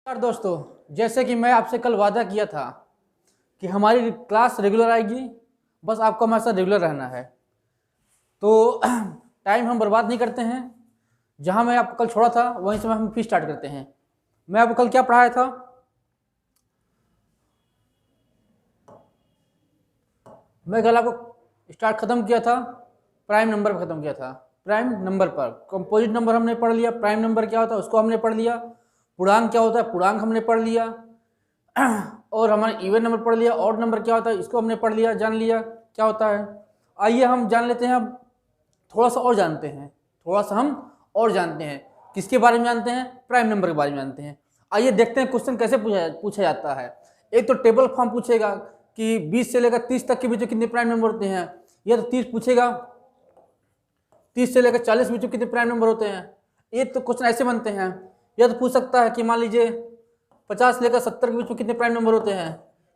यार दोस्तों, जैसे कि मैं आपसे कल वादा किया था कि हमारी क्लास रेगुलर आएगी, बस आपको हमारे साथ रेगुलर रहना है। तो टाइम हम बर्बाद नहीं करते हैं। जहां मैं आपको कल छोड़ा था वहीं से हम फिर स्टार्ट करते हैं। मैं आपको कल क्या पढ़ाया था? मैं कल आपको स्टार्ट खत्म किया था, प्राइम नंबर पर खत्म किया था। प्राइम नंबर पर कंपोजिट नंबर हमने पढ़ लिया, प्राइम नंबर क्या होता है उसको हमने पढ़ लिया, पूर्णांक क्या होता है पूर्णांक हमने पढ़ लिया, और हमारे इवन नंबर पढ़ लिया, ऑड नंबर क्या होता है इसको हमने पढ़ लिया, जान लिया क्या होता है। आइए हम जान लेते हैं, अब थोड़ा सा और जानते हैं, थोड़ा सा हम और जानते हैं। किसके बारे में जानते हैं? प्राइम नंबर के बारे में जानते हैं। आइए देखते हैं क्वेश्चन कैसे पूछा जाता है। एक तो टेबल फॉर्म पूछेगा कि 20 से लेकर 30 तक के बीच में कितने प्राइम नंबर होते हैं, या तो 30 पूछेगा 30 से लेकर 40 के बीच में कितने प्राइम नंबर होते हैं। ये तो क्वेश्चन ऐसे बनते हैं। या तो पूछ सकता है कि मान लीजिए 50 से लेकर 70 के बीच में कितने प्राइम नंबर होते हैं।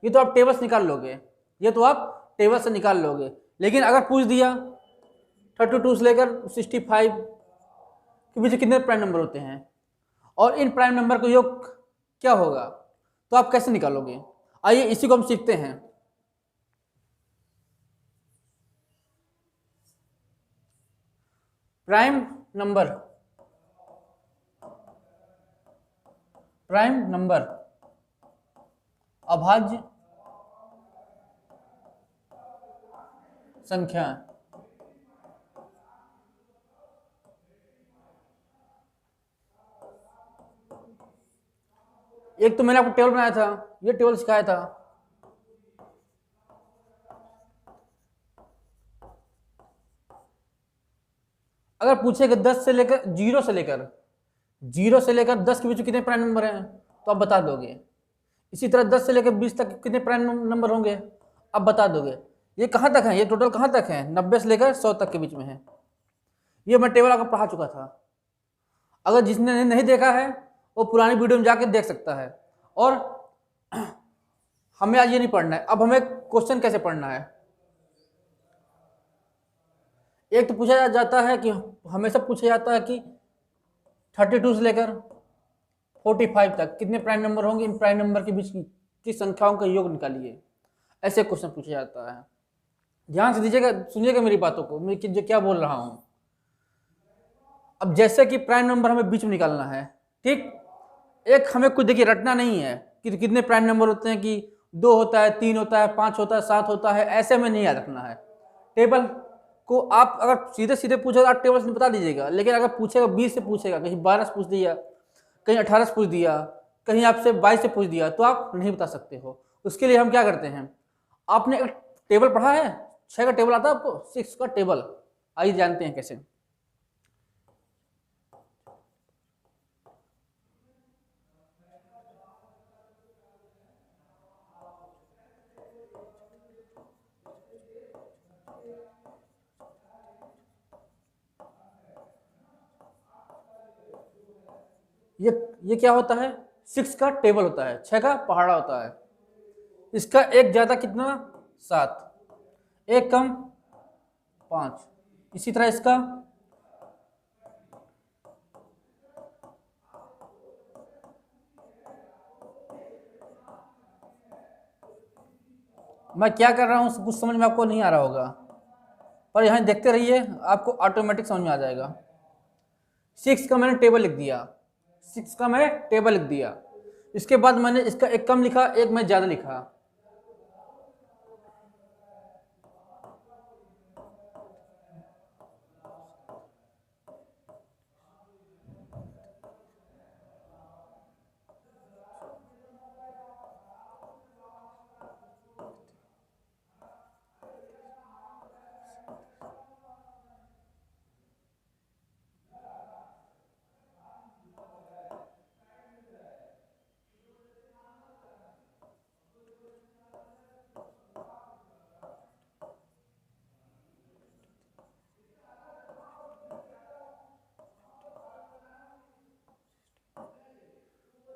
ये तो आप टेबल से निकाल लोगे, ये तो आप टेबल से निकाल लोगे। लेकिन अगर पूछ दिया 32 से लेकर 65 के बीच कितने प्राइम नंबर होते हैं और इन प्राइम नंबर का योग क्या होगा, तो आप कैसे निकालोगे? आइए इसी को हम सीखते हैं। प्राइम नंबर, प्राइम नंबर अभाज्य संख्या। एक तो मैंने आपको टेबल बनाया था, ये टेबल सिखाया था। अगर पूछेगा 10 से लेकर 0 से लेकर 10 के बीच में कितने प्राइम नंबर हैं तो आप बता दोगे। इसी तरह 10 से लेकर 20 तक कितने प्राइम नंबर होंगे आप बता दोगे। ये कहाँ तक है? ये टोटल कहाँ तक है? 90 से लेकर 100 तक के बीच में है। ये मैं टेबल आपको पढ़ा चुका था। अगर जिसने नहीं देखा है वो पुरानी वीडियो में जाकर देख सकता है। और हमें आज ये नहीं पढ़ना है, अब हमें क्वेश्चन कैसे पढ़ना है। एक तो पूछा जाता है कि हमेशा पूछा जाता है कि 32 से लेकर 45 तक कितने प्राइम नंबर होंगे, इन प्राइम नंबर के बीच की संख्याओं का योग निकालिए। ऐसे क्वेश्चन पूछा जाता है। ध्यान से दीजिएगा, सुनिएगा मेरी बातों को, मैं जो क्या बोल रहा हूं। अब जैसे कि प्राइम नंबर हमें बीच में निकालना है, ठीक। एक हमें कुछ देखिए रटना नहीं है कि कितने प्राइम नंबर होते हैं, कि 2 होता है, 3 होता है, 5 होता है, 7 होता है, ऐसे में नहीं याद रखना है। टेबल को आप अगर सीधे सीधे पूछे तो आप टेबल से बता दीजिएगा, लेकिन अगर पूछेगा 20 से पूछेगा, कहीं 12 से पूछ दिया, कहीं 18 से पूछ दिया, कहीं आपसे 22 से पूछ दिया, तो आप नहीं बता सकते हो। उसके लिए हम क्या करते हैं, आपने एक टेबल पढ़ा है, 6 का टेबल आता है आपको, 6 का टेबल। आइए जानते हैं कैसे। ये क्या होता है? 6 का टेबल होता है, 6 का पहाड़ा होता है। इसका एक ज्यादा कितना? 7, एक कम 5। इसी तरह इसका मैं क्या कर रहा हूं कुछ समझ में आपको नहीं आ रहा होगा, पर यहां देखते रहिए, आपको ऑटोमेटिक समझ में आ जाएगा। 6 का मैंने टेबल लिख दिया, 6 का मैं टेबल लिख दिया। इसके बाद मैंने इसका एक कम लिखा, एक मैं ज्यादा लिखा।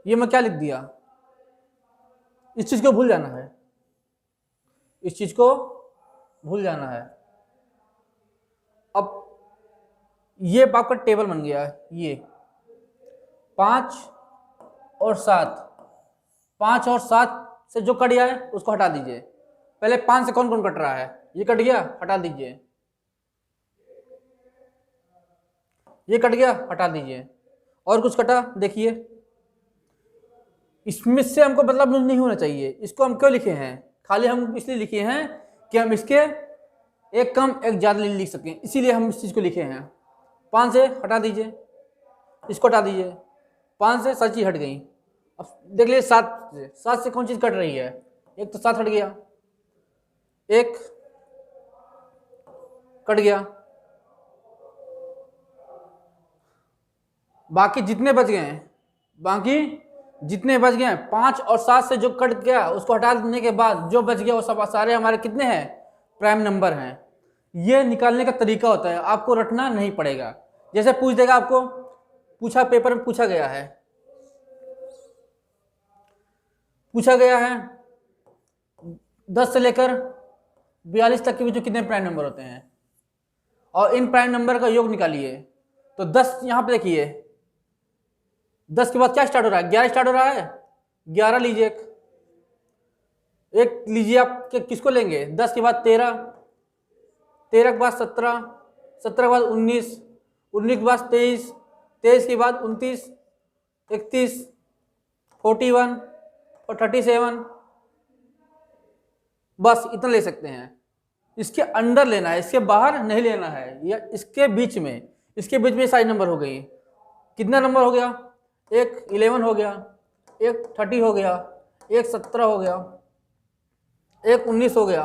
ये मैं क्या लिख दिया, इस चीज को भूल जाना है, इस चीज को भूल जाना है। अब ये आपका टेबल बन गया है, ये 5 और 7 5 और 7 से जो कट गया है उसको हटा दीजिए। पहले 5 से कौन कौन कट रहा है, ये कट गया, हटा दीजिए। ये कट गया, हटा दीजिए। और कुछ कटा, देखिए। इसमें से हमको मतलब नहीं होना चाहिए। इसको हम क्यों लिखे हैं, खाली हम इसलिए लिखे हैं कि हम इसके एक कम एक ज़्यादा लिख सकें, इसीलिए हम इस चीज़ को लिखे हैं। 5 से हटा दीजिए, इसको हटा दीजिए। 5 से 7 चीज़ हट गई। अब देख लीजिए 7 से कौन चीज़ कट रही है, एक तो 7 हट गया, एक कट गया, बाकी जितने बच गए हैं, 5 और 7 से जो कट गया उसको हटा देने के बाद जो बच गया वो सब सारे हमारे कितने हैं, प्राइम नंबर हैं। ये निकालने का तरीका होता है, आपको रटना नहीं पड़ेगा। जैसे पूछ देगा आपको, पेपर में पूछा गया है 10 से लेकर 42 तक के बीच कितने प्राइम नंबर होते हैं, और इन प्राइम नंबर का योग निकालिए। तो 10 यहाँ पे देखिए, 10 के बाद क्या स्टार्ट हो रहा है, 11 स्टार्ट हो रहा है। 11 लीजिए, एक लीजिए। आप किसको लेंगे, 10 के बाद 13, 13 के बाद 17, 17 के बाद 19, 19 के बाद 23, 23 के बाद 29, 31, 41 और 37, बस इतना ले सकते हैं। इसके अंदर लेना है, इसके बाहर नहीं लेना है, या इसके बीच में सारी नंबर हो गई। कितना नंबर हो गया, एक 11 हो गया, एक 30 हो गया, एक 17 हो गया, एक 19 हो गया,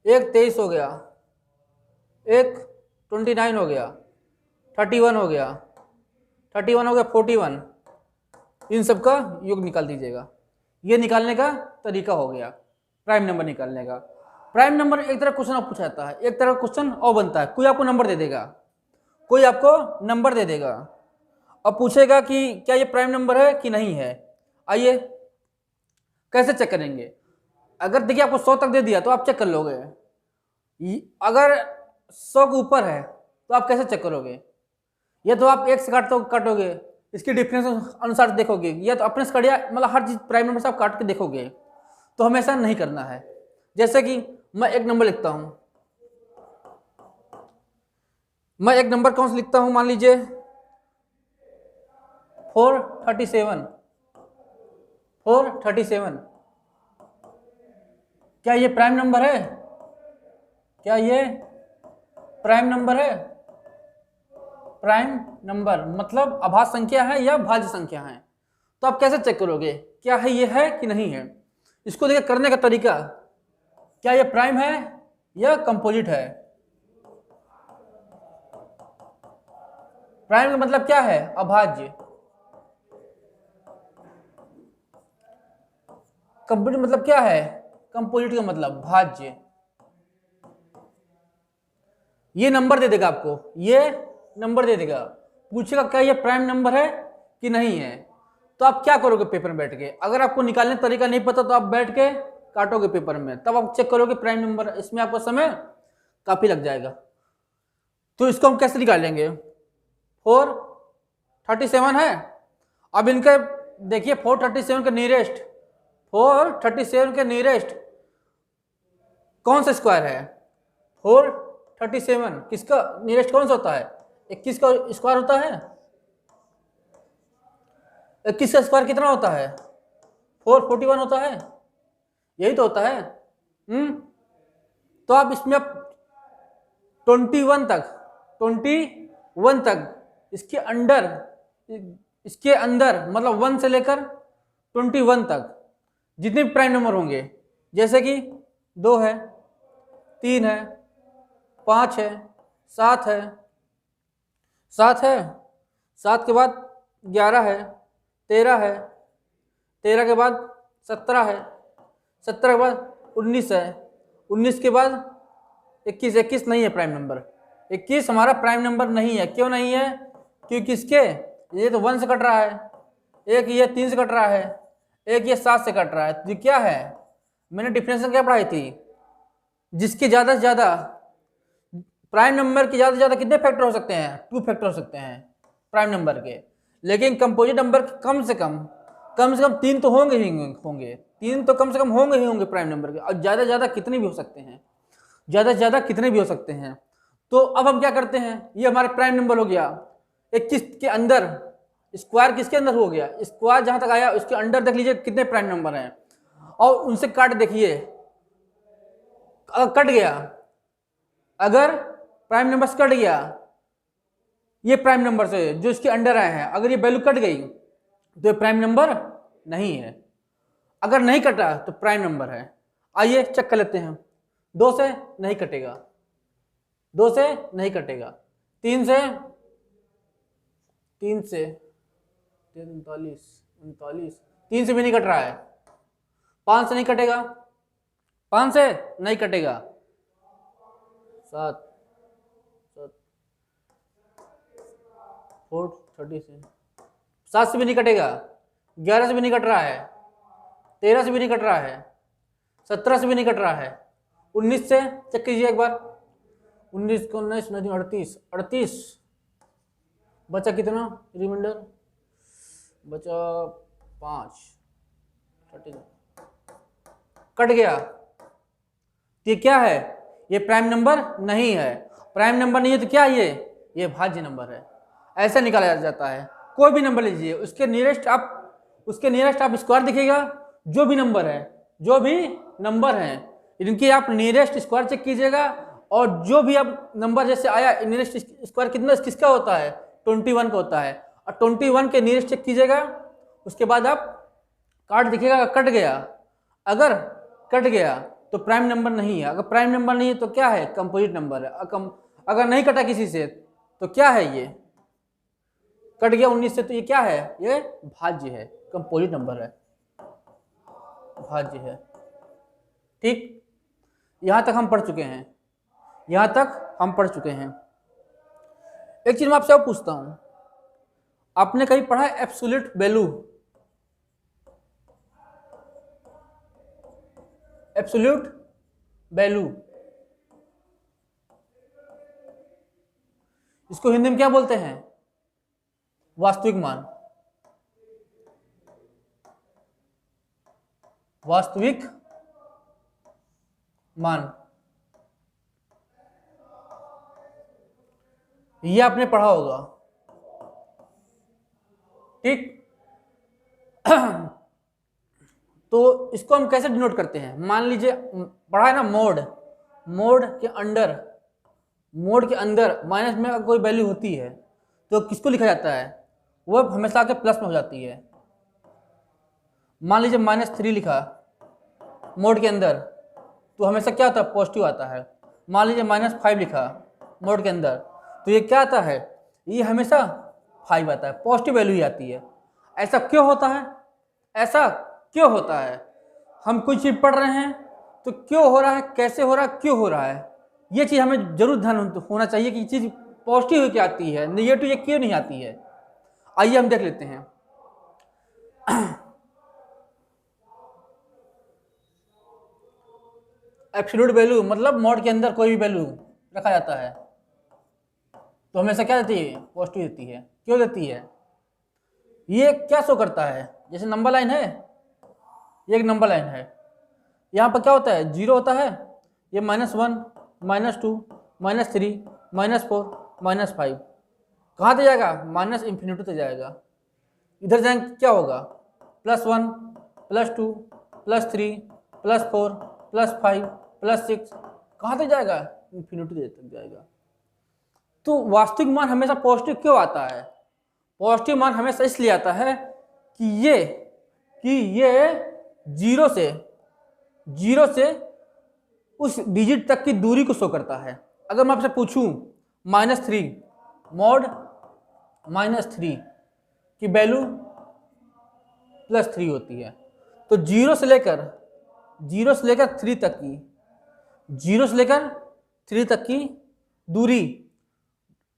एक 23 हो गया, एक 29 हो गया, 31 हो गया, 41, इन सब का योग निकाल दीजिएगा। ये निकालने का तरीका हो गया प्राइम नंबर निकालने का। प्राइम नंबर एक तरह क्वेश्चन पूछा जाता है, एक तरह क्वेश्चन और बनता है। कोई आपको नंबर दे देगा, अब पूछेगा कि क्या ये प्राइम नंबर है कि नहीं है। आइए कैसे चेक करेंगे। अगर देखिए आपको 100 तक दे दिया तो आप चेक कर लोगे, अगर 100 के ऊपर है तो आप कैसे चेक करोगे, या तो आप 1 से काटोगे, इसकी डिफरेंस अनुसार देखोगे, या तो अपने से कटिया, मतलब हर चीज प्राइम नंबर से आप काट के देखोगे। तो हमें ऐसा नहीं करना है। जैसे कि मैं एक नंबर लिखता हूं, मैं एक नंबर कौन सा लिखता हूं, मान लीजिए 437, 437। क्या ये प्राइम नंबर है, प्राइम नंबर मतलब अभाज्य संख्या है या भाज्य संख्या है। तो आप कैसे चेक करोगे क्या है, ये है कि नहीं है। इसको देखिए करने का तरीका, क्या ये प्राइम है या कंपोजिट है। प्राइम का मतलब क्या है, अभाज्य। कंपोजिट मतलब क्या है, कंपोजिट का मतलब भाज्य। ये नंबर दे देगा आपको, पूछेगा क्या ये प्राइम नंबर है कि नहीं है। तो आप क्या करोगे पेपर में बैठ के, अगर आपको निकालने का तरीका नहीं पता तो आप बैठ के काटोगे पेपर में, तब आप चेक करोगे प्राइम नंबर। इसमें आपको समय काफी लग जाएगा। तो इसको हम कैसे निकालेंगे, 437 है। अब इनके देखिए 437 के नियरेस्ट कौन सा स्क्वायर है, 437 किसका नियरेस्ट कौन सा होता है, 21 का स्क्वायर होता है। 21 का स्क्वायर कितना होता है, 441 होता है, यही तो होता है। तो आप इसमें 21 तक इसके अंदर मतलब 1 से लेकर 21 तक जितने प्राइम नंबर होंगे, जैसे कि 2 है, 3 है, 5 है, 7 है, 7 के बाद 11 है, 13 है, 13 के बाद 17 है, 17 के बाद 19 है, 19 के बाद 21 नहीं है प्राइम नंबर। 21 हमारा प्राइम नंबर नहीं है। क्यों नहीं है, क्योंकि इसके ये तो 1 से कट रहा है, एक ये 3 से कट रहा है, एक ये 7 से कट रहा है। तो क्या है, मैंने डिफरेंशियल क्या पढ़ाई थी, जिसके ज़्यादा से ज़्यादा प्राइम नंबर के ज़्यादा से ज़्यादा कितने फैक्टर हो सकते हैं, 2 फैक्टर हो सकते हैं प्राइम नंबर के। लेकिन कंपोजिट नंबर के कम से कम कम से कम 3 तो होंगे ही होंगे, 3 तो कम से कम होंगे ही होंगे प्राइम नंबर के, और ज़्यादा से ज़्यादा कितने भी हो सकते हैं, ज़्यादा से ज़्यादा कितने भी हो सकते हैं। तो अब हम क्या करते हैं, ये हमारे प्राइम नंबर हो गया, 21 के अंदर स्क्वायर किसके अंदर हो गया, स्क्वायर जहाँ तक आया उसके अंदर देख लीजिए कितने प्राइम नंबर हैं, और उनसे काट देखिए, अगर कट गया, अगर प्राइम नंबर से कट गया, ये प्राइम नंबर से जो इसके अंडर आए हैं, अगर ये वैल्यू कट गई तो ये प्राइम नंबर नहीं है, अगर नहीं कटा तो प्राइम नंबर है। आइए चेक कर लेते हैं, 2 से नहीं कटेगा, 2 से नहीं कटेगा, 3 से 39 3 से भी नहीं कट रहा है, 5 से नहीं कटेगा, 5 से नहीं कटेगा, 7 30 से 7 से भी नहीं कटेगा, 11 से भी नहीं कट रहा है, 13 से भी नहीं कट रहा है, 17 से भी नहीं कट रहा है, 19 से चेक कीजिए एक बार, 19 को 19 38 बचा कितना, रिमाइंडर बचा 5, 30 कट गया। ये क्या है, ये प्राइम नंबर नहीं है, प्राइम नंबर नहीं है तो क्या ये भाज्य नंबर है, ऐसा निकाला जाता है। कोई भी नंबर लीजिए, उसके नियरेस्ट आप स्क्वायर दिखेगा, जो भी नंबर है इनकी आप नियरेस्ट स्क्वायर चेक कीजिएगा, और जो भी आप नंबर जैसे आया नियरेस्ट स्क्वायर कितना किसका होता है, 21 का होता है, और 21 के नियरेस्ट चेक कीजिएगा, उसके बाद आप कार्ड दिखेगा, कट गया, अगर कट गया तो प्राइम नंबर नहीं है, अगर प्राइम नंबर नहीं है तो क्या है, कंपोजिट नंबर है। अगर नहीं कटा किसी से तो क्या है, ये कट गया 19 से, तो ये क्या है, ये भाज्य है, कंपोजिट नंबर है, भाज्य है। ठीक, यहां तक हम पढ़ चुके हैं, एक चीज मैं आपसे और पूछता हूं, आपने कहीं पढ़ा है एब्सोल्यूट वैल्यू? एब्सोल्यूट वैल्यू, इसको हिंदी में क्या बोलते हैं, वास्तविक मान, वास्तविक मान, ये आपने पढ़ा होगा। ठीक तो इसको हम कैसे डिनोट करते हैं, मान लीजिए पढ़ा है ना मोड के अंदर माइनस में अगर कोई वैल्यू होती है तो किसको लिखा जाता है, वो हमेशा आके प्लस में हो जाती है। मान लीजिए -3 लिखा मोड के अंदर तो हमेशा क्या होता है, पॉजिटिव आता है। मान लीजिए -5 लिखा मोड के अंदर तो ये क्या आता है, ये हमेशा 5 आता है, पॉजिटिव वैल्यू ही आती है। ऐसा क्यों होता है, हम कोई चीज़ पढ़ रहे हैं तो क्यों हो रहा है, कैसे हो रहा है, क्यों हो रहा है, ये चीज़ हमें जरूर ध्यान होना चाहिए कि चीज़ पॉजिटिव क्या आती है, नेगेटिव ये क्यों नहीं आती है। आइए हम देख लेते हैं। एब्सोल्यूट वैल्यू मतलब मोड के अंदर कोई भी वैल्यू रखा जाता है तो हमेशा क्या देती है, पॉजिटिव देती है। क्यों देती है, ये क्या शो करता है, जैसे नंबर लाइन है, ये एक नंबर लाइन है, यहाँ पर क्या होता है, 0 होता है, ये -1 -2 -3 -4 -5 कहाँ तक जाएगा, -इंफिनिटी तक जाएगा। इधर जाएंगे क्या होगा, +1 +2 +3 +4 +5 +6 कहाँ तक जाएगा, इंफिनिटी तक जाएगा। तो वास्तविक मान हमेशा पॉजिटिव क्यों आता है, पॉजिटिव मान हमेशा इसलिए आता है कि ये 0 से उस डिजिट तक की दूरी को शो करता है। अगर मैं आपसे पूछूं -3 मोड -3 की वैल्यू +3 होती है तो 0 से लेकर 3 तक की 0 से लेकर 3 तक की दूरी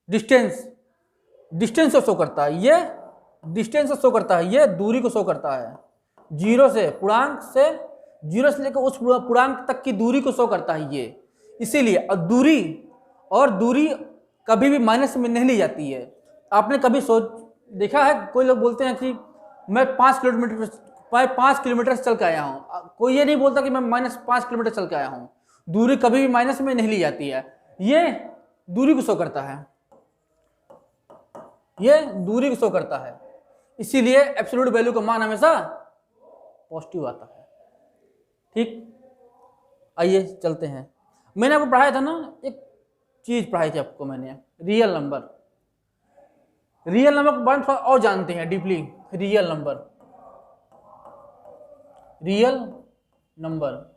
डिस्टेंस को शो करता है, ये डिस्टेंस को शो करता है, ये दूरी को शो करता है। 0 से लेकर उस पूर्णांक तक की दूरी को शो करता है ये, इसीलिए दूरी कभी भी माइनस में नहीं ली जाती है। आपने कभी देखा है, कोई लोग बोलते हैं कि मैं 5 किलोमीटर से चल के आया हूँ। कोई ये नहीं बोलता कि मैं -5 किलोमीटर चल के आया हूँ। दूरी कभी भी माइनस में नहीं ली जाती है, ये दूरी को शो करता है, ये दूरी को शो करता है। इसीलिए एब्सोल्यूट वैल्यू का मान हमेशा पॉजिटिव आता है। ठीक, आइए चलते हैं। मैंने आपको पढ़ाया था ना, एक चीज पढ़ाई थी आपको मैंने, रियल नंबर। रियल नंबर के बारे में थोड़ा और जानते हैं deeply. Real number, real number,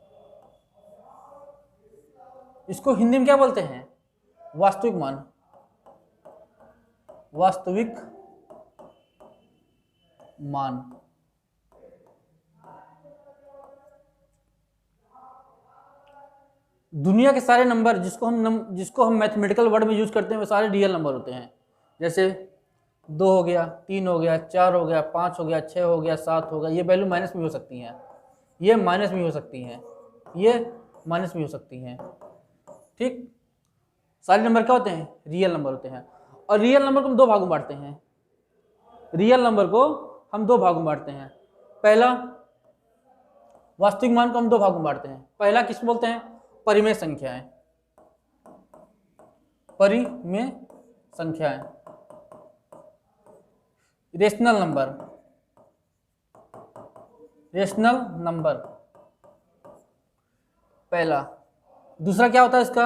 इसको हिंदी में क्या बोलते हैं? वास्तविक मान, वास्तविक मान। दुनिया के सारे नंबर जिसको हम मैथमेटिकल वर्ड में यूज करते हैं वो सारे रियल नंबर होते हैं। जैसे 2 हो गया, 3 हो गया, 4 हो गया, 5 हो गया, 6 हो गया, 7 हो गया। ये वैल्यू माइनस में हो सकती हैं, ये माइनस में हो सकती हैं, ये माइनस में हो सकती हैं। ठीक, सारे नंबर क्या होते हैं? रियल नंबर होते हैं। और रियल नंबर को हम 2 भागों में बांटते हैं। रियल नंबर को हम 2 भागों में बांटते हैं। पहला, वास्तविक मान को हम 2 भागों में बांटते हैं। पहला किस बोलते हैं? परिमेय संख्याएं, परिमेय संख्याएं, रेशनल नंबर, रेशनल नंबर पहला। दूसरा क्या होता है इसका?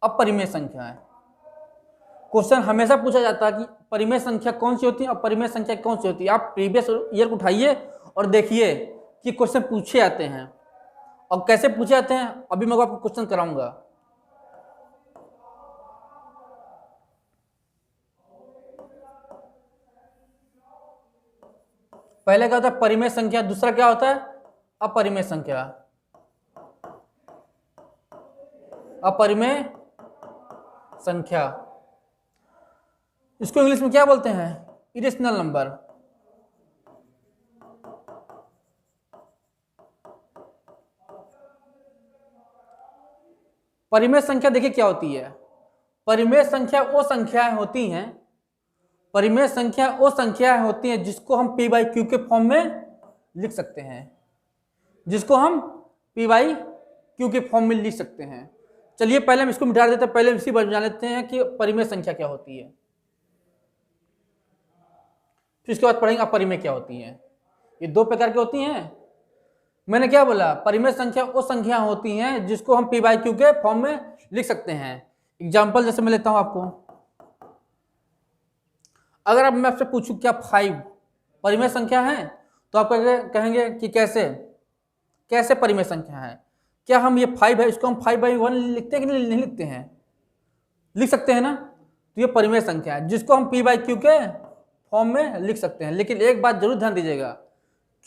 अपरिमेय संख्याएं। क्वेश्चन हमेशा पूछा जाता है कि परिमेय संख्या कौन सी होती है और अपरिमेय संख्या कौन सी होती है। आप प्रीवियस ईयर को उठाइए और देखिए कि क्वेश्चन पूछे जाते हैं और कैसे पूछे जाते हैं। अभी मैं आपको क्वेश्चन कराऊंगा। पहले क्या होता है? परिमेय संख्या। दूसरा क्या होता है? अपरिमेय संख्या, अपरिमेय संख्या। इसको इंग्लिश में क्या बोलते हैं? Irrational number. परिमेय संख्या देखिए क्या होती है। परिमेय संख्या वो संख्याएं होती हैं, परिमेय संख्या वो संख्याएं होती हैं जिसको हम p बाई क्यू के फॉर्म में लिख सकते हैं, जिसको हम p बाई क्यू के फॉर्म में लिख सकते हैं। चलिए पहले हम इसको मिटा देते हैं, पहले इसी बार जान लेते हैं कि परिमेय संख्या क्या होती है, फिर इसके बाद पढ़ेंगे अपरिमेय क्या होती है। ये 2 प्रकार की होती हैं। मैंने क्या बोला? परिमेय संख्या वो संख्या होती हैं जिसको हम p बाई क्यू के फॉर्म में लिख सकते हैं। एग्जाम्पल जैसे मैं लेता हूं आपको, अगर अब मैं आपसे पूछूं क्या 5 परिमेय संख्या है, तो आप कहेंगे कि कैसे परिमेय संख्या है? क्या हम ये 5 है इसको हम 5/1 लिखते हैं कि नहीं लिखते हैं? लिख सकते हैं ना। तो ये परिमेय संख्या है जिसको हम p बाई क्यू के फॉर्म में लिख सकते हैं। लेकिन एक बात जरूर ध्यान दीजिएगा,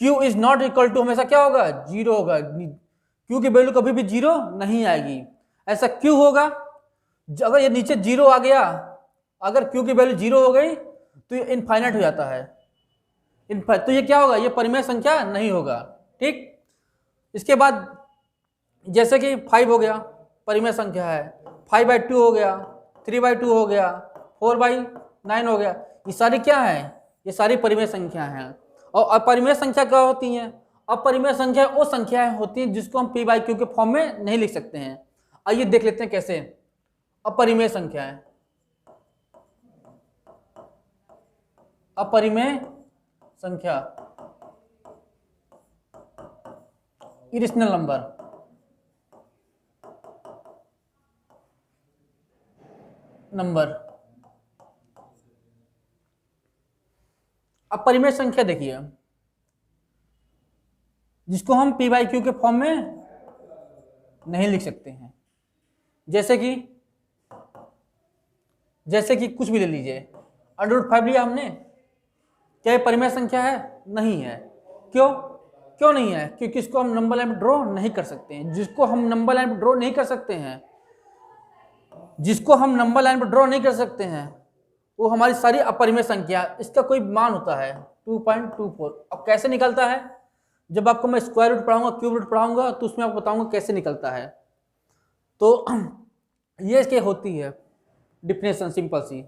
q is not equal to हमेशा क्या होगा? 0 होगा। q की वैल्यू कभी भी 0 नहीं आएगी। ऐसा क्यों होगा? अगर ये नीचे 0 आ गया, अगर q की वैल्यू 0 हो गई तो ये इनफाइनाइट हो जाता है। तो ये क्या होगा? ये परिमेय संख्या नहीं होगा। ठीक, इसके बाद जैसे कि 5 हो गया, परिमेय संख्या है। 5/2 हो गया, 3/2 हो गया, 4/9 हो गया। ये सारी क्या है? ये सारी परिमेय संख्या हैं। और अपरिमेय संख्या क्या होती हैं? अपरिमेय संख्या वो संख्याएं होती हैं जिसको हम p बाई क्यू के फॉर्म में नहीं लिख सकते हैं। आइए देख लेते हैं कैसे। अपरिमेय संख्याएं, अपरिमेय संख्या, इरेशनल नंबर। अपरिमेय संख्या देखिए जिसको हम p बाई क्यू के फॉर्म में नहीं लिख सकते हैं। जैसे कि कुछ भी ले लीजिए, √5 लिया हमने, क्या ये परिमेय संख्या है? नहीं है। क्यों नहीं है? क्योंकि इसको हम नंबर लाइन में ड्रॉ नहीं कर सकते हैं। जिसको हम नंबर लाइन पर ड्रॉ नहीं कर सकते हैं, जिसको हम नंबर लाइन पर ड्रॉ नहीं कर सकते हैं, वो हमारी सारी अपरिमेय संख्या, इसका कोई मान होता है 2.24। अब कैसे निकलता है? जब आपको मैं स्क्वायर रूट पढ़ाऊंगा, क्यूब रूट पढ़ाऊंगा, तो उसमें आपको बताऊंगा कैसे निकलता है। तो ये इसके होती है डिफिनेशन सिंपल सी।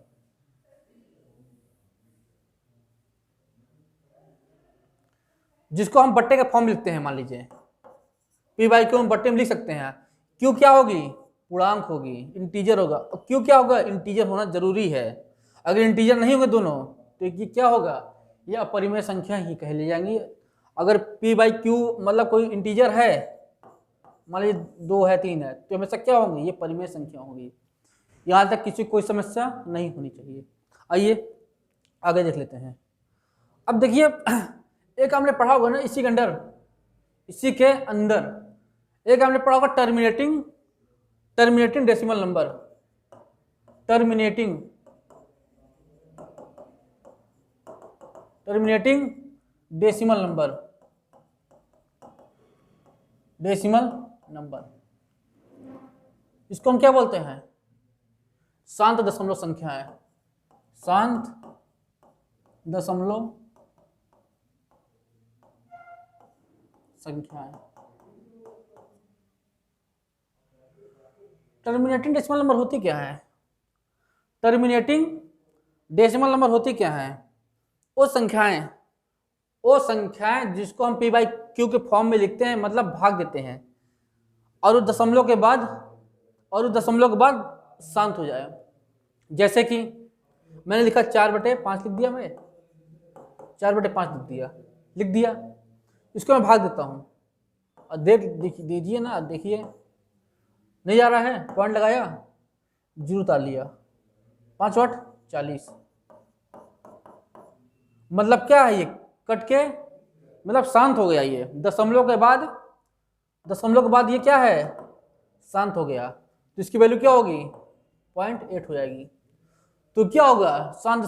जिसको हम बट्टे का फॉर्म लिखते हैं, मान लीजिए पी बाई क्यू हम बट्टे में लिख सकते हैं। क्यू क्या होगी? पूर्णांक होगी, इंटीजर होगा। और क्यू क्या होगा? इंटीजर होना जरूरी है। अगर इंटीजर नहीं होंगे दोनों तो ये क्या होगा? ये अपरिमेय संख्या ही कह ली जाएंगी। अगर पी बाई क्यू मतलब कोई इंटीजर है, मान लीजिए 2 है 3 है, तो हमेशा क्या होंगी? ये परिमेय संख्या होगी। यहाँ तक किसी कोई समस्या नहीं होनी चाहिए। आइए आगे देख लेते हैं। अब देखिए एक हमने पढ़ा होगा ना इसी के अंदर एक हमने पढ़ा होगा terminating decimal number. Terminating decimal number, इसको हम क्या बोलते हैं? शांत दशमलव संख्या है। शांत दशमलव संख्या है। टर्मिनेटिंग डेसिमल नंबर होती क्या है? टर्मिनेटिंग डेसिमल नंबर होती क्या है? वो संख्याएं जिसको हम पी बाई क्यू के फॉर्म में लिखते हैं, मतलब भाग देते हैं और उस दशमलव के बाद शांत हो जाए। जैसे कि मैंने लिखा 4/5 लिख दिया, मैं 4/5 लिख दिया, इसको मैं भाग देता हूँ और दीजिए ना, देखिए नहीं जा रहा है, पॉइंट लगाया, 0 उतार लिया, 5/8 40। मतलब क्या है? ये कट के मतलब शांत हो गया। ये दशमलव के बाद ये क्या है? शांत हो गया। तो इसकी वैल्यू क्या होगी? 0.8 हो जाएगी। तो क्या होगा? शांत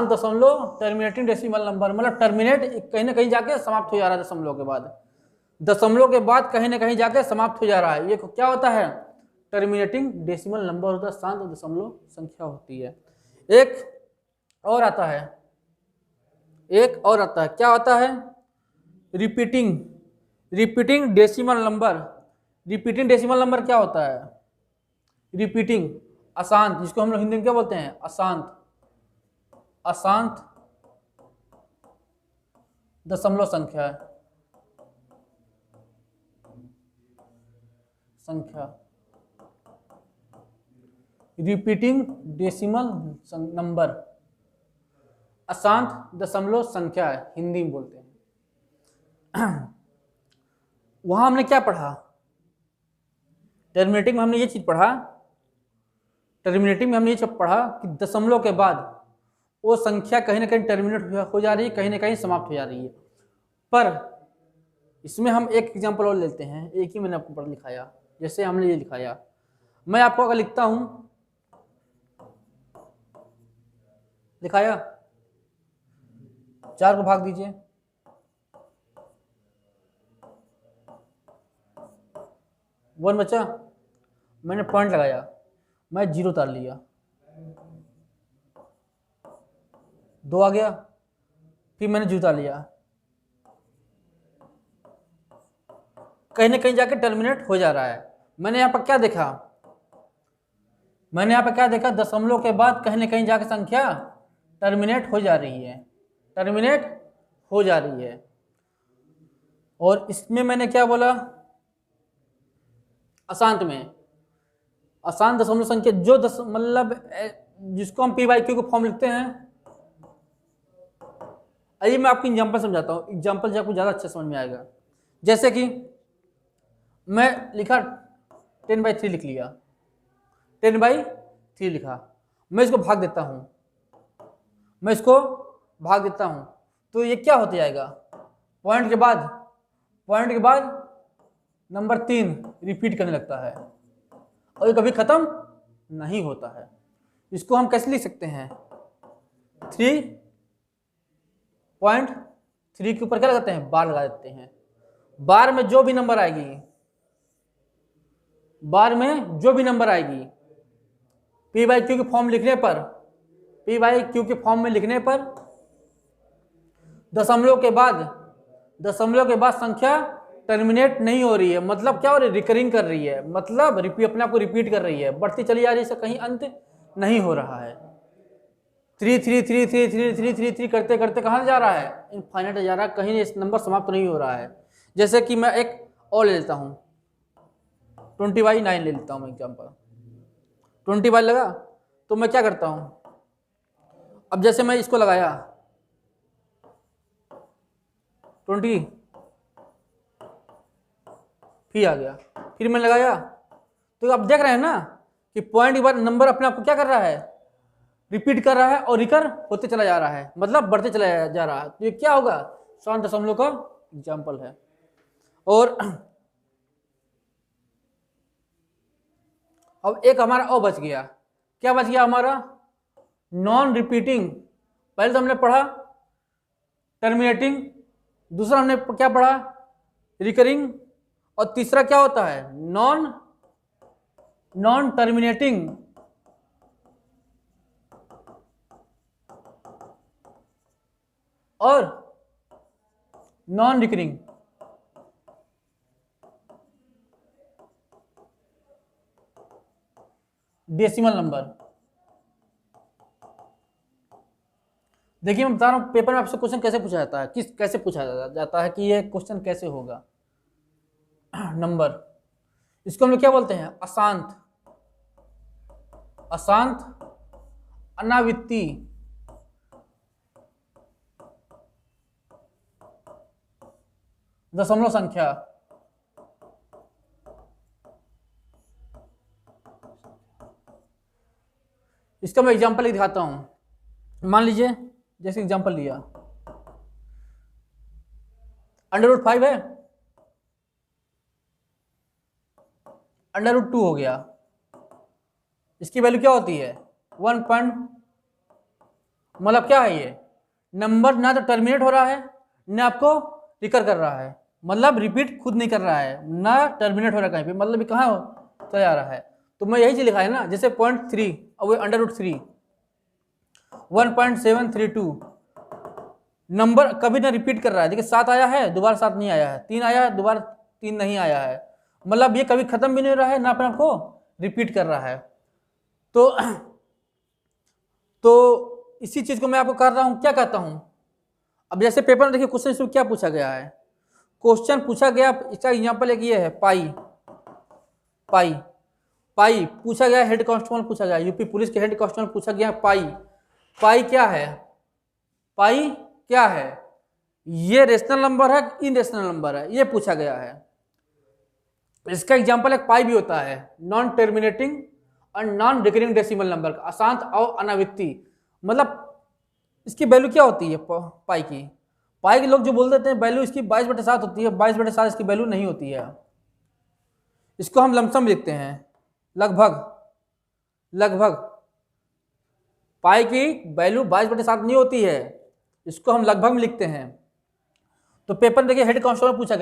दशमलव टर्मिनेटिंग डेसिमल नंबर, मतलब टर्मिनेट कहीं ना कहीं जाके समाप्त हो जा रहा है। दशमलव के बाद कहीं ना कहीं जाके समाप्त हो जा रहा है। ये क्या होता है? टर्मिनेटिंग डेसिमल नंबर होता है, शांत दशमलव संख्या होती है। एक और आता है, क्या होता है? रिपीटिंग डेसिमल नंबर क्या होता है? रिपीटिंग अशांत, जिसको हम लोग हिंदी में क्या बोलते हैं? अशांत दशमलव संख्या। रिपीटिंग डेसिमल नंबर अशांत दशमलव संख्या है, हिंदी में बोलते हैं। वहां हमने क्या पढ़ा? टर्मिनेटिंग में हमने ये चीज पढ़ा कि दशमलव के बाद वो संख्या कहीं ना कहीं टर्मिनेट हो जा रही है, कहीं ना कहीं समाप्त हो जा रही है। पर इसमें हम एक एग्जांपल और लेते हैं, एक ही मैंने आपको लिखाया। जैसे हमने ये लिखाया, मैं आपको अगर लिखता हूं, लिखाया 4 को भाग दीजिए, 1 बचा, मैंने पॉइंट लगाया, मैं 0 उतार लिया, 2 आ गया, फिर मैंने 0 उतार लिया, कहीं ना कहीं जाके टर्मिनेट हो जा रहा है। मैंने यहाँ पर क्या देखा? दशमलव के बाद कहीं ना कहीं जाके संख्या टर्मिनेट हो जा रही है। और इसमें मैंने क्या बोला? अशांत दशमलव संख्या जो मतलब जिसको हम पी बाई क्यू को फॉर्म लिखते हैं। आइए मैं आपको एग्जांपल समझाता हूँ, एग्जांपल से आपको ज़्यादा अच्छा समझ में आएगा। जैसे कि मैं लिखा 10/3 लिख लिया, 10/3 लिखा, मैं इसको भाग देता हूँ, तो ये क्या होता जाएगा? पॉइंट के बाद नंबर 3 रिपीट करने लगता है और ये कभी खत्म नहीं होता है। इसको हम कैसे लिख सकते हैं? 3.3 के ऊपर क्या लगाते हैं? बार लगा देते हैं। बार में जो भी नंबर आएगी पी बाई क्यू के फॉर्म में लिखने पर दशमलव के बाद संख्या टर्मिनेट नहीं हो रही है। मतलब क्या हो रही है? रिकरिंग कर रही है, मतलब अपने आप को रिपीट कर रही है, बढ़ती चली जा रही है, इसका कहीं अंत नहीं हो रहा है। 3 करते करते कहाँ जा रहा है, इनफाइनाइट जा रहा है, कहीं इस नंबर समाप्त नहीं हो रहा है। जैसे कि मैं एक और ले लेता हूँ, 20/9 ले लेता हूँ मैं एग्जाम्पल, 20 लगा तो मैं क्या करता हूँ, अब जैसे मैं इसको लगाया 20, फिर आ गया, फिर मैं लगाया, तो आप देख रहे हैं ना कि पॉइंट के बाद नंबर अपने आप को क्या कर रहा है, रिपीट कर रहा है और रिकर होते चला जा रहा है, मतलब बढ़ते चला जा रहा है। तो ये क्या होगा, 7 दशमलव का एग्जाम्पल है। और अब एक हमारा और बच गया, क्या बच गया हमारा, नॉन रिपीटिंग। पहले तो हमने पढ़ा टर्मिनेटिंग, दूसरा हमने क्या पढ़ा, रिकरिंग, और तीसरा क्या होता है, नॉन टर्मिनेटिंग। और नॉन रिकरिंग। Decimal number. देखिए मैं बता रहा हूं पेपर में आपसे क्वेश्चन कैसे पूछा जाता है, कैसे पूछा जाता है कि ये क्वेश्चन कैसे होगा। नंबर, इसको हम लोग क्या बोलते हैं, अशांत, अनावृत्ति, दशमलव संख्या। इसका मैं एग्जांपल दिखाता हूं। मान लीजिए जैसे एग्जांपल लिया, √5 है, √2 हो गया, इसकी वैल्यू क्या होती है, 1 मतलब क्या है, ये नंबर ना तो टर्मिनेट हो रहा है ना आपको रिकर कर रहा है, मतलब रिपीट खुद नहीं कर रहा है, ना टर्मिनेट हो रहा है कहीं पे, मतलब ये कहाँ चला जा रहा है। तो मैं यही चीज लिखा है ना, जैसे 0.3 और वो √3, 1.732 नंबर कभी ना रिपीट कर रहा है। देखिए 7 आया है, दोबारा 7 नहीं आया है, 3 आया है, दोबारा 3 नहीं आया है, मतलब ये कभी खत्म भी नहीं हो रहा है ना अपने आपको रिपीट कर रहा है। तो इसी चीज को मैं आपको कर रहा हूं, क्या कहता हूं। अब जैसे पेपर में देखिए क्वेश्चन क्या पूछा गया है, क्वेश्चन पूछा गया, इसका एग्जांपल एक ये है, पाई पूछा गया, हेड कांस्टेबल पूछा गया, यूपी पुलिस के हेड कांस्टेबल पूछा गया, पाई क्या है, ये रेशनल नंबर है इनरेशनल नंबर है, ये पूछा गया है। इसका एग्जांपल एक पाई भी होता है, नॉन टर्मिनेटिंग और नॉन रिकरिंग डेसिमल नंबर का, अशांत और अनावृत्ति। मतलब इसकी वैल्यू क्या होती है, पाई के लोग जो बोल देते हैं वैल्यू इसकी 22/7 होती है, 22/7 इसकी वैल्यू नहीं होती है। इसको हम लमसम लिखते हैं, लगभग पाई की वैल्यू 22/7 नहीं होती है, इसको हम लगभग में लिखते हैं। तो पेपर देखिए हेड कांस्टेबल पूछा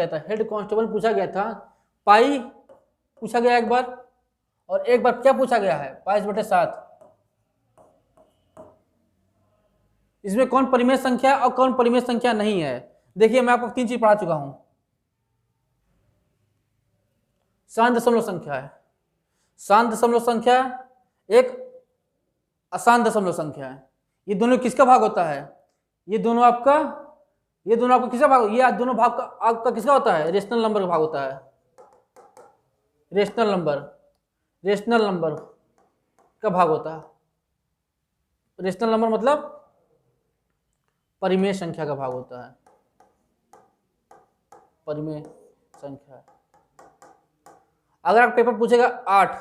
गया था, पाई पूछा गया एक बार, और एक बार क्या पूछा गया है, 22/7। इसमें कौन परिमेय संख्या और कौन परिमेय संख्या नहीं है। देखिए मैं आपको 3 चीज पढ़ा चुका हूं, शांत दशमलव संख्या है, शांत दशमलव संख्या, एक अशांत दशमलव संख्या है। ये दोनों किसका भाग होता है, ये दोनों आपका किसका भाग, ये दोनों भाग का आपका किसका होता है, रेशनल नंबर का भाग होता है, रेशनल नंबर का भाग होता है। रेशनल नंबर मतलब परिमेय संख्या का भाग होता है, परिमेय संख्या। अगर आप पेपर पूछेगा 8,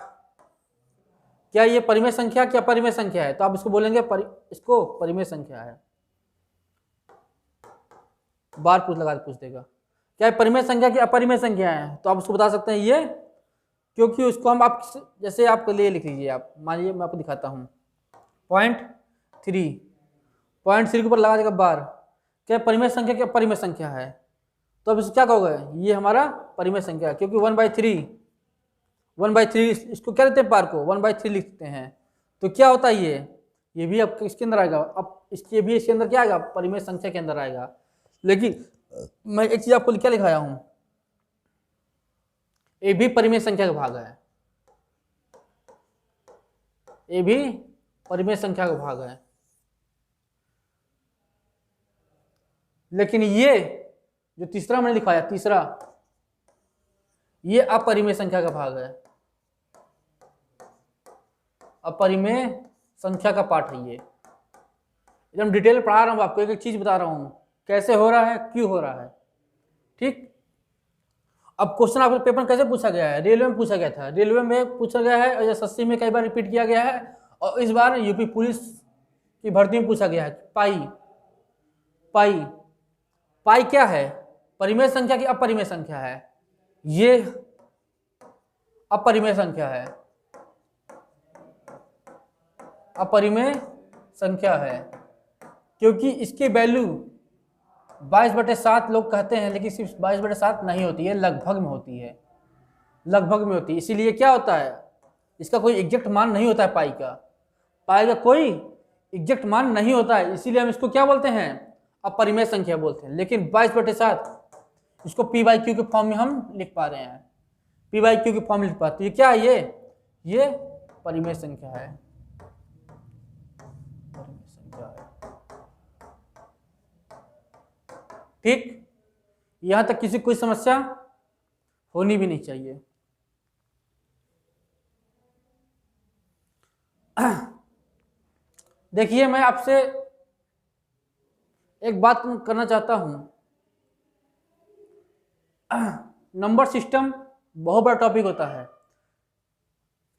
क्या ये परिमेय संख्या क्या परिमेय संख्या है, तो आप इसको बोलेंगे इसको परिमेय संख्या है, बार पूछ देगा क्या परिमेय संख्या की अपरिमेय संख्या है, तो आप उसको बता सकते हैं ये, क्योंकि उसको हम आप जैसे आपके लिए लिख लीजिए, आप मानिए मैं आपको दिखाता हूँ, 0.3 के ऊपर लगा देगा बार, क्या परिमेय संख्या क्या परिमेय संख्या है, तो अब इसको क्या कहोगे, ये हमारा परिमेय संख्या है, क्योंकि 1/3 इसको क्या लेते हैं, पार को 1/3 लिखते हैं। तो क्या होता है ये भी अब इसके अंदर आएगा, अब इसके भी इसके अंदर क्या आएगा, परिमेय संख्या के अंदर आएगा। लेकिन मैं एक चीज आपको क्या लिखाया हूं, ये भी परिमेय संख्या का भाग है, ये भी परिमेय संख्या का भाग है। लेकिन ये जो तीसरा मैंने दिखाया, तीसरा, ये अपरिमेय संख्या का भाग है, अपरिमेय संख्या का पार्ट है ये। एकदम डिटेल पढ़ा रहा हूँ आपको, एक एक चीज बता रहा हूँ कैसे हो रहा है, क्यों हो रहा है। ठीक, अब क्वेश्चन आपके पेपर में कैसे पूछा गया है, रेलवे में पूछा गया था, रेलवे में पूछा गया है, और एसएससी में कई बार रिपीट किया गया है, और इस बार यूपी पुलिस की भर्ती में पूछा गया है। पाई, पाई, पाई क्या है, परिमेय संख्या की अपरिमेय संख्या है? ये अपरिमेय संख्या है, अपरिमेय संख्या है, क्योंकि इसके वैल्यू 22/7 लोग कहते हैं, लेकिन सिर्फ 22/7 नहीं होती है, लगभग में होती है, लगभग में होती है। इसीलिए क्या होता है, इसका कोई एग्जैक्ट मान नहीं होता है, पाई का कोई एग्जैक्ट मान नहीं होता है, इसीलिए हम इसको क्या बोलते हैं, अपरिमेय संख्या बोलते हैं। लेकिन 22/7 इसको p/q के फॉर्म में हम लिख पा रहे हैं, p/q के फॉर्म में लिख पाते हैं। ये क्या है, ये परिमेय संख्या है, परिमेय संख्या है। ठीक, यहां तक किसी कोई समस्या होनी भी नहीं चाहिए। देखिए, मैं आपसे एक बात करना चाहता हूं, नंबर सिस्टम बहुत बड़ा टॉपिक होता है।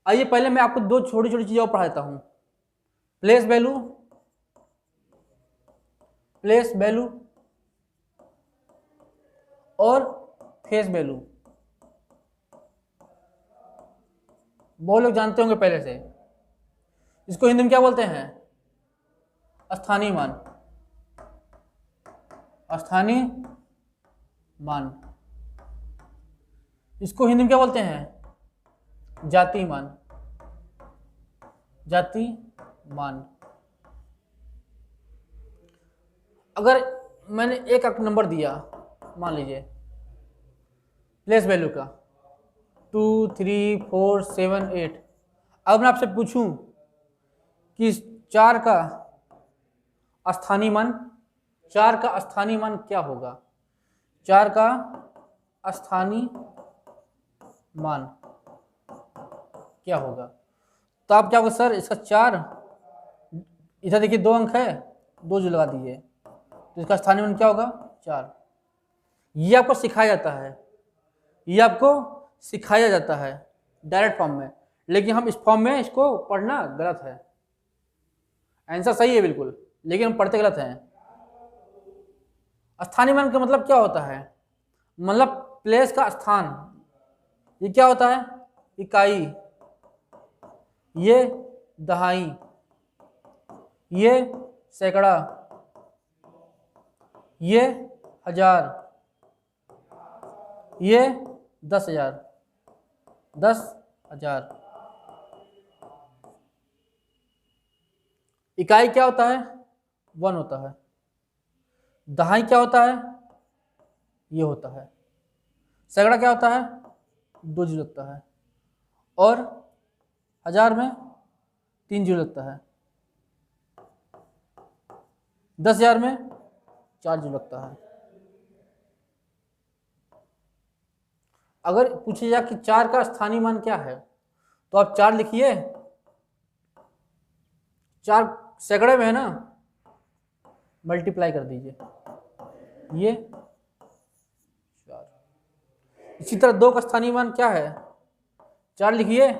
आइए पहले मैं आपको दो छोटी छोटी चीजें और पढ़ाता हूं, प्लेस वैल्यू, प्लेस वैल्यू और फेस वैल्यू। बहुत लोग जानते होंगे पहले से, इसको हिंदी में क्या बोलते हैं, स्थानीय मान, स्थानीय मान। इसको हिंदी में क्या बोलते हैं, जाति मान, जाति मान। अगर मैंने एक नंबर दिया, मान लीजिए प्लेस वैल्यू का 2, 3, 4, 7, 8, अब मैं आपसे पूछूं कि 4 का स्थानीय मान, 4 का स्थानीय मान क्या होगा, 4 का स्थानीय मान क्या होगा? तो आप क्या होगा सर, इसका 4, इधर देखिए 2 अंक है, 2 जो लगा दीजिए, तो इसका स्थानीय मान क्या होगा, 4। ये आपको सिखाया जाता है, ये आपको सिखाया जाता है डायरेक्ट फॉर्म में, लेकिन हम इस फॉर्म में इसको पढ़ना गलत है। आंसर सही है बिल्कुल, लेकिन हम पढ़ते गलत हैं। स्थानीय मान का मतलब क्या होता है, मतलब प्लेस का स्थान। ये क्या होता है, इकाई, ये दहाई, ये सैकड़ा, ये हजार, ये 10,000, 10,000। इकाई क्या होता है, 1 होता है। दहाई क्या होता है, ये होता है। सैकड़ा क्या होता है, 2 जीरो लगता है, और 1000 में 3 जीरो लगता है, 10,000 में 4 जीरो लगता है। अगर पूछे जाए कि 4 का स्थानीय मान क्या है, तो आप 4 लिखिए, 4 सैकड़े में है ना, मल्टीप्लाई कर दीजिए, ये 4। इसी तरह 2 का स्थानीय मान क्या है, 4 लिखिए,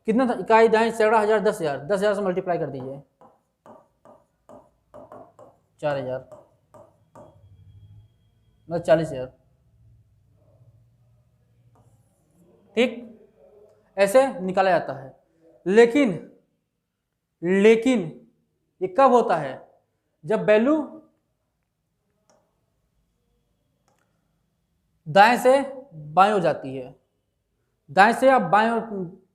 कितना था, इकाई, दाएं, सैकड़ा, हजार, 10,000, 10,000 से मल्टीप्लाई कर दीजिए, 4,000, मतलब 40,000। ठीक, ऐसे निकाला जाता है। लेकिन ये कब होता है, जब वैल्यू दाएं से बाएं हो जाती है, दाएं से आप बाएं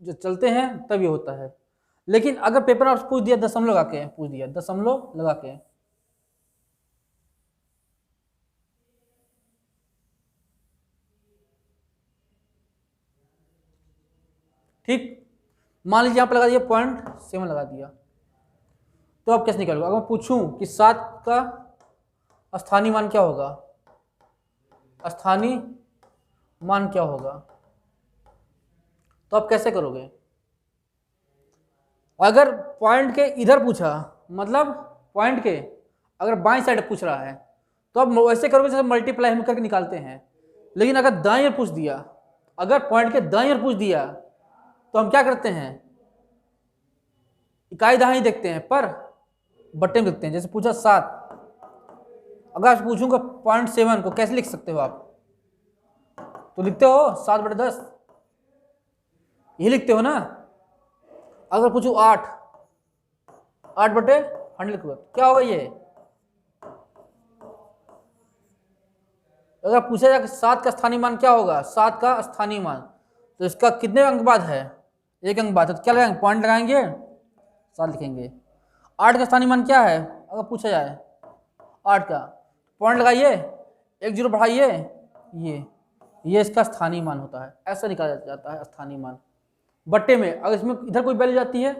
जो चलते हैं तब ये होता है। लेकिन अगर पेपर में आप पूछ दिया दशमलव लगा के, पूछ दिया दशमलव लगा के, ठीक, मान लीजिए आप लगा दिया 0.7 लगा दिया, तो आप कैसे निकालोगे? अगर मैं पूछूं कि 7 का स्थानीय मान क्या होगा, स्थानीय मान क्या होगा। तो आप कैसे करोगे, अगर पॉइंट के इधर पूछा, मतलब पॉइंट के अगर बाईं साइड पूछ रहा है तो आप वैसे करोगे जैसे मल्टीप्लाई हम करके निकालते हैं। लेकिन अगर दाईं ओर पूछ दिया, अगर पॉइंट के दाईं ओर पूछ दिया तो हम क्या करते हैं, इकाई दहाई देखते हैं पर बट्टे में देखते हैं। जैसे पूछा 7, अगर आज पूछूंगा 0.7 को कैसे लिख सकते हो आप, तो लिखते हो 7/10, ये लिखते हो ना। अगर पूछू 8/100 लिखो, क्या होगा ये। अगर पूछा जाए 7 का स्थानीय मान क्या होगा, 7 का स्थानीय मान, तो इसका कितने अंक बाद है, 1 अंक बाद है, तो क्या लगाएंगे, पॉइंट लगाएंगे, 7 लिखेंगे। 8 का स्थानीय मान क्या है, अगर पूछा जाए 8 का, पॉइंट लगाइए, 1 0 बढ़ाइए, ये इसका स्थानीय मान होता है। ऐसा निकाला जाता है स्थानीय मान बट्टे में। अगर इसमें इधर कोई वैल्यू जाती है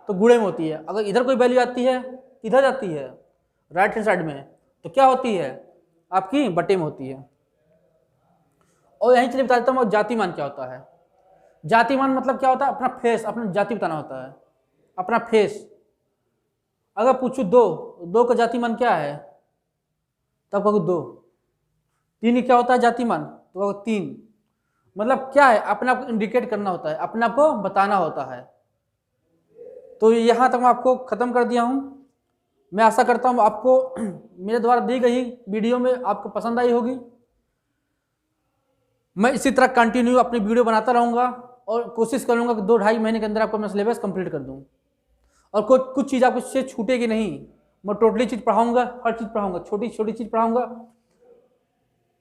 तो गुणे में होती है, अगर इधर कोई वैल्यू जाती है, इधर जाती है राइट हैंड साइड में, तो क्या होती है आपकी बट्टे में होती है। और यहीं चलिए बता देता हूँ जाति मान क्या होता है। जाति मान मतलब क्या होता है, अपना फेस, अपना जाति बताना होता है, अपना फेस। अगर पूछू 2 का जाति मान क्या है, तब कहोगे 2। 3 क्या होता है जाति मान, तो कहोगे 3। मतलब क्या है, अपने आप को इंडिकेट करना होता है, अपने आप को बताना होता है। तो यहाँ तक मैं आपको ख़त्म कर दिया हूँ। मैं आशा करता हूँ आपको मेरे द्वारा दी गई वीडियो में आपको पसंद आई होगी। मैं इसी तरह कंटिन्यू अपनी वीडियो बनाता रहूँगा और कोशिश करूँगा कि 2-2.5 महीने के अंदर आपको मैं सिलेबस कंप्लीट कर दूँ। और कुछ चीज़ आपको इससे छूटेगी नहीं, मैं टोटली चीज़ पढ़ाऊँगा, हर चीज़ पढ़ाऊँगा, छोटी छोटी चीज़ पढ़ाऊँगा।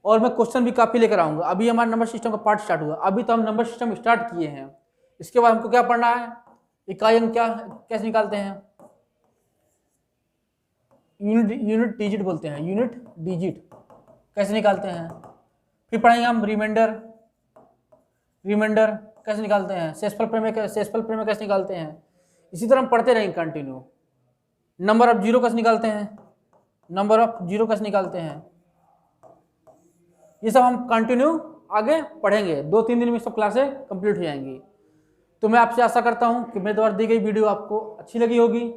और मैं क्वेश्चन भी काफ़ी लेकर आऊँगा। अभी हमारा नंबर सिस्टम का पार्ट स्टार्ट हुआ, अभी तो हम नंबर सिस्टम स्टार्ट किए हैं। इसके बाद हमको क्या पढ़ना है, इकाई अंक क्या कैसे निकालते हैं, यूनिट डिजिट बोलते हैं, यूनिट डिजिट कैसे निकालते हैं। फिर पढ़ेंगे हम रिमाइंडर कैसे निकालते हैं, शेषफल प्रमेय कैसे निकालते हैं। इसी तरह हम पढ़ते रहेंगे कंटिन्यू। नंबर ऑफ जीरो कैसे निकालते हैं, ये सब हम कंटिन्यू आगे पढ़ेंगे। 2-3 दिन में सब क्लासें कंप्लीट हो जाएंगी। तो मैं आपसे आशा करता हूं कि मेरे द्वारा दी गई वीडियो आपको अच्छी लगी होगी।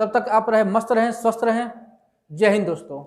तब तक आप मस्त रहें, स्वस्थ रहें। जय हिंद दोस्तों।